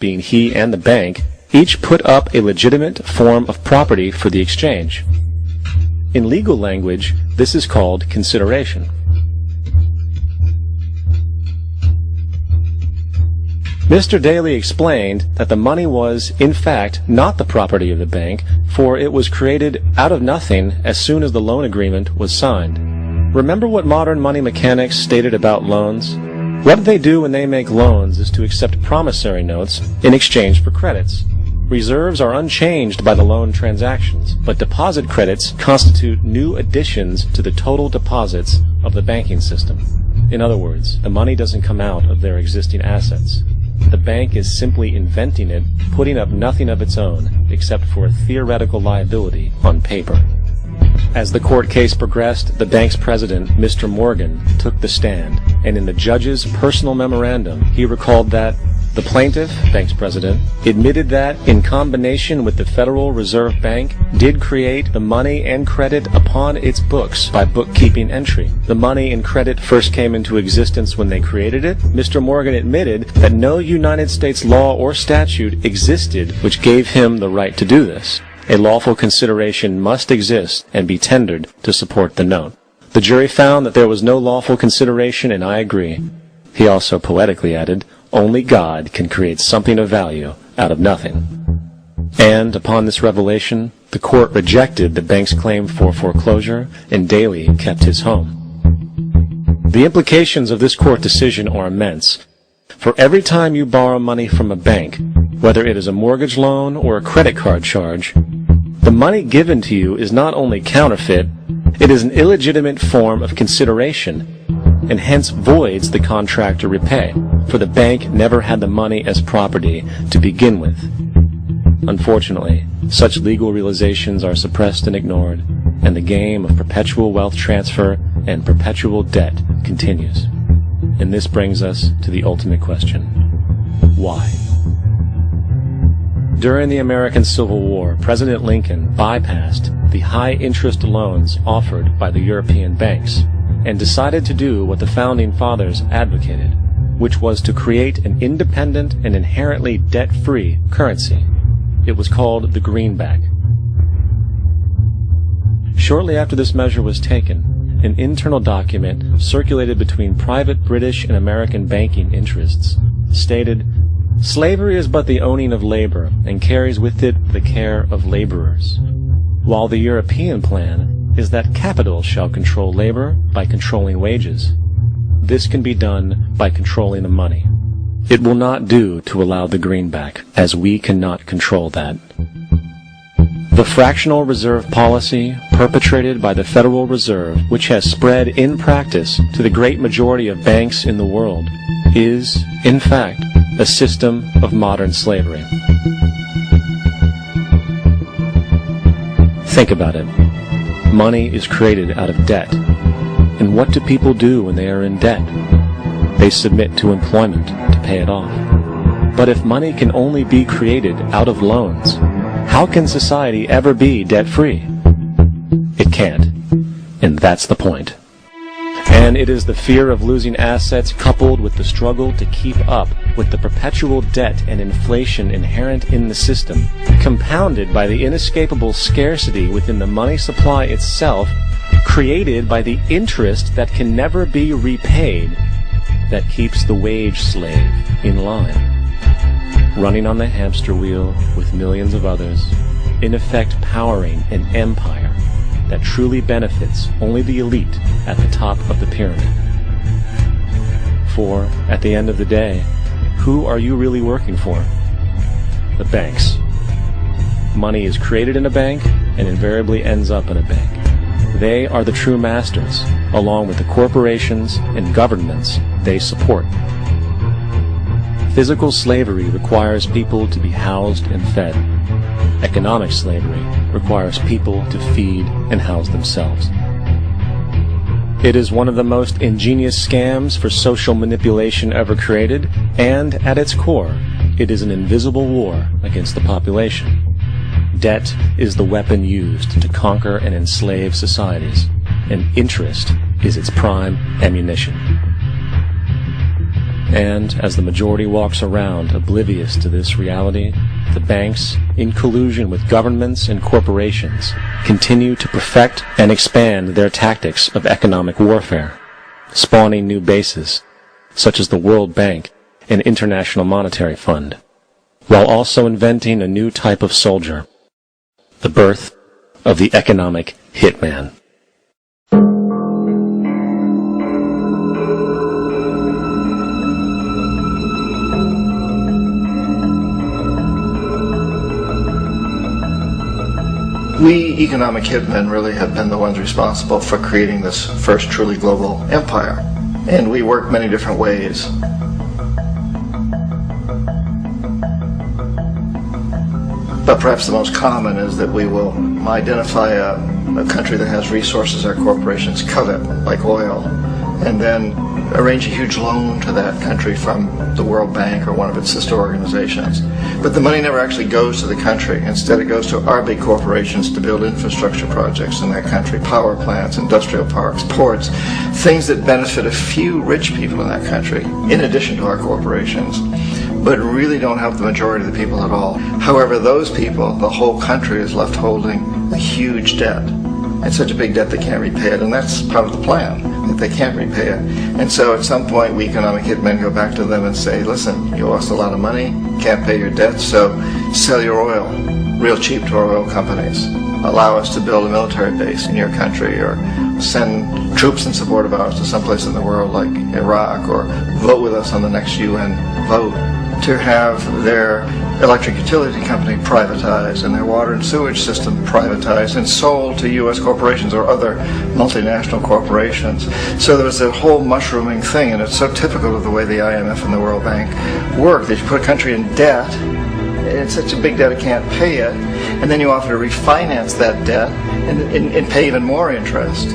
being he and the bank, each put up a legitimate form of property for the exchange. In legal language, this is called consideration. Mr. Daly explained that the money was, in fact, not the property of the bank, for it was created out of nothing as soon as the loan agreement was signed. Remember what modern money mechanics stated about loans? What they do when they make loans is to accept promissory notes in exchange for credits. Reserves are unchanged by the loan transactions, but deposit credits constitute new additions to the total deposits of the banking system. In other words, the money doesn't come out of their existing assets. The bank is simply inventing it, putting up nothing of its own, except for a theoretical liability on paper. As the court case progressed, the bank's president, Mr. Morgan, took the stand, and in the judge's personal memorandum, he recalled that the plaintiff, bank's president, admitted that, in combination with the Federal Reserve Bank, did create the money and credit upon its books by bookkeeping entry. The money and credit first came into existence when they created it. Mr. Morgan admitted that no United States law or statute existed which gave him the right to do this. A lawful consideration must exist and be tendered to support the note. The jury found that there was no lawful consideration, and I agree. He also poetically added, "Only God can create something of value out of nothing." And upon this revelation, the court rejected the bank's claim for foreclosure, and Daly kept his home. The implications of this court decision are immense. For every time you borrow money from a bank, whether it is a mortgage loan or a credit card charge, the money given to you is not only counterfeit, it is an illegitimate form of consideration, and hence voids the contract to repay, for the bank never had the money as property to begin with. Unfortunately, such legal realizations are suppressed and ignored, and the game of perpetual wealth transfer and perpetual debt continues. And this brings us to the ultimate question: why? During the American Civil War, President Lincoln bypassed the high-interest loans offered by the European banks and decided to do what the Founding Fathers advocated, which was to create an independent and inherently debt-free currency. It was called the greenback. Shortly after this measure was taken, an internal document circulated between private British and American banking interests stated, "Slavery is but the owning of labor, and carries with it the care of laborers, while the European plan is that capital shall control labor by controlling wages. This can be done by controlling the money. It will not do to allow the greenback, as we cannot control that." The fractional reserve policy perpetrated by the Federal Reserve, which has spread in practice to the great majority of banks in the world, is, in fact, a system of modern slavery. Think about it. Money is created out of debt. And what do people do when they are in debt? They submit to employment to pay it off. But if money can only be created out of loans, how can society ever be debt-free? It can't. And that's the point. And it is the fear of losing assets coupled with the struggle to keep up with the perpetual debt and inflation inherent in the system, compounded by the inescapable scarcity within the money supply itself, created by the interest that can never be repaid, that keeps the wage slave in line, running on the hamster wheel with millions of others, in effect powering an empire that truly benefits only the elite at the top of the pyramid. For, at the end of the day, who are you really working for? The banks. Money is created in a bank and invariably ends up in a bank. They are the true masters, along with the corporations and governments they support. Physical slavery requires people to be housed and fed. Economic slavery requires people to feed and house themselves. It is one of the most ingenious scams for social manipulation ever created, and at its core, it is an invisible war against the population. Debt is the weapon used to conquer and enslave societies, and interest is its prime ammunition. And as the majority walks around oblivious to this reality, the banks, in collusion with governments and corporations, continue to perfect and expand their tactics of economic warfare, spawning new bases, such as the World Bank and International Monetary Fund, while also inventing a new type of soldier, the birth of the economic hitman. We economic hitmen really have been the ones responsible for creating this first truly global empire. And we work many different ways. But perhaps the most common is that we will identify a country that has resources our corporations covet, like oil, and then arrange a huge loan to that country from the World Bank or one of its sister organizations. But the money never actually goes to the country. Instead, it goes to our big corporations to build infrastructure projects in that country, power plants, industrial parks, ports, things that benefit a few rich people in that country, in addition to our corporations, but really don't help the majority of the people at all. However, those people, the whole country is left holding a huge debt. It's such a big debt they can't repay it, and that's part of the plan, that they can't repay it. And so at some point, we economic hitmen go back to them and say, listen, you owe us a lot of money, can't pay your debt, so sell your oil real cheap to our oil companies. Allow us to build a military base in your country, or send troops in support of ours to someplace in the world like Iraq, or vote with us on the next UN vote to have their electric utility company privatized and their water and sewage system privatized and sold to U.S. corporations or other multinational corporations. So there was a whole mushrooming thing, and it's so typical of the way the IMF and the World Bank work, that you put a country in debt, it's such a big debt it can't pay it, and then you offer to refinance that debt and pay even more interest.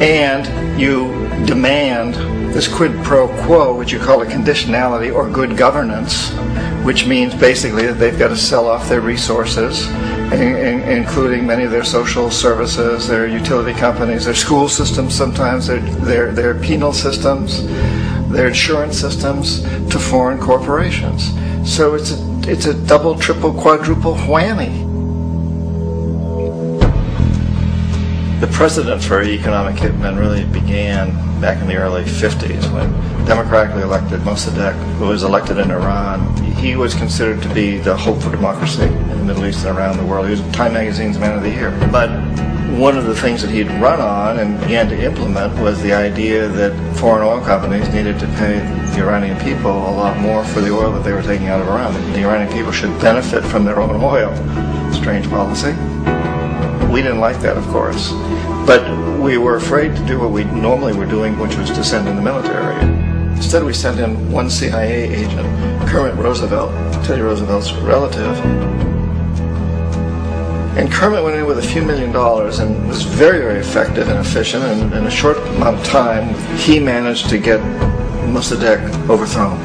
And you demand this quid pro quo, which you call a conditionality or good governance, which means basically that they've got to sell off their resources, including many of their social services, their utility companies, their school systems sometimes, their penal systems, their insurance systems, to foreign corporations. So it's a double, triple, quadruple whammy. The precedent for economic hitmen really began back in the early 50s when democratically elected Mossadegh, who was elected in Iran, he was considered to be the hope for democracy in the Middle East and around the world. He was Time Magazine's Man of the Year. But one of the things that he'd run on and began to implement was the idea that foreign oil companies needed to pay the Iranian people a lot more for the oil that they were taking out of Iran. The Iranian people should benefit from their own oil. Strange policy. We didn't like that, of course, but we were afraid to do what we normally were doing, which was to send in the military. Instead, we sent in one CIA agent, Kermit Roosevelt, Teddy Roosevelt's relative. And Kermit went in with a few $1 million and was very, very effective and efficient, and in a short amount of time, he managed to get Mossadegh overthrown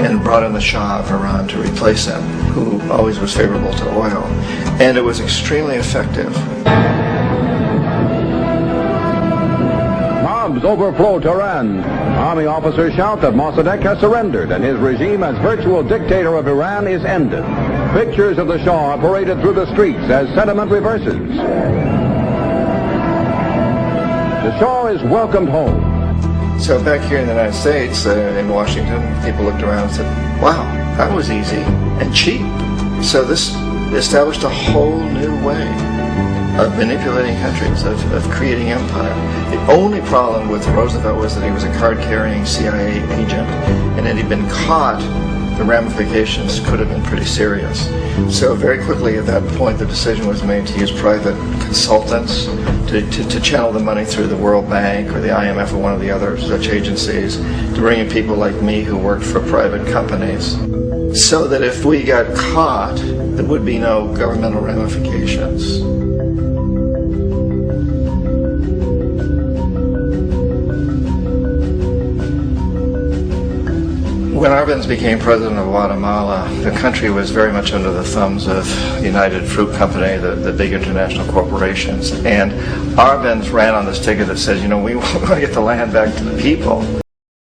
and brought in the Shah of Iran to replace him, who always was favorable to oil. And it was extremely effective. Mobs overflow Tehran. Army officers shout that Mossadegh has surrendered and his regime as virtual dictator of Iran is ended. Pictures of the Shah are paraded through the streets as sentiment reverses. The Shah is welcomed home. So back here in the United States, in Washington, people looked around and said, wow, that was easy and cheap. So this established a whole new way of manipulating countries, of creating empire. The only problem with Roosevelt was that he was a card-carrying CIA agent, and had he been caught, the ramifications could have been pretty serious. So very quickly at that point, the decision was made to use private consultants to channel the money through the World Bank or the IMF or one of the other such agencies, to bring in people like me who worked for private companies, so that if we got caught, there would be no governmental ramifications. When Arbenz became president of Guatemala, the country was very much under the thumbs of United Fruit Company, the big international corporations. And Arbenz ran on this ticket that says, you know, we want to get the land back to the people.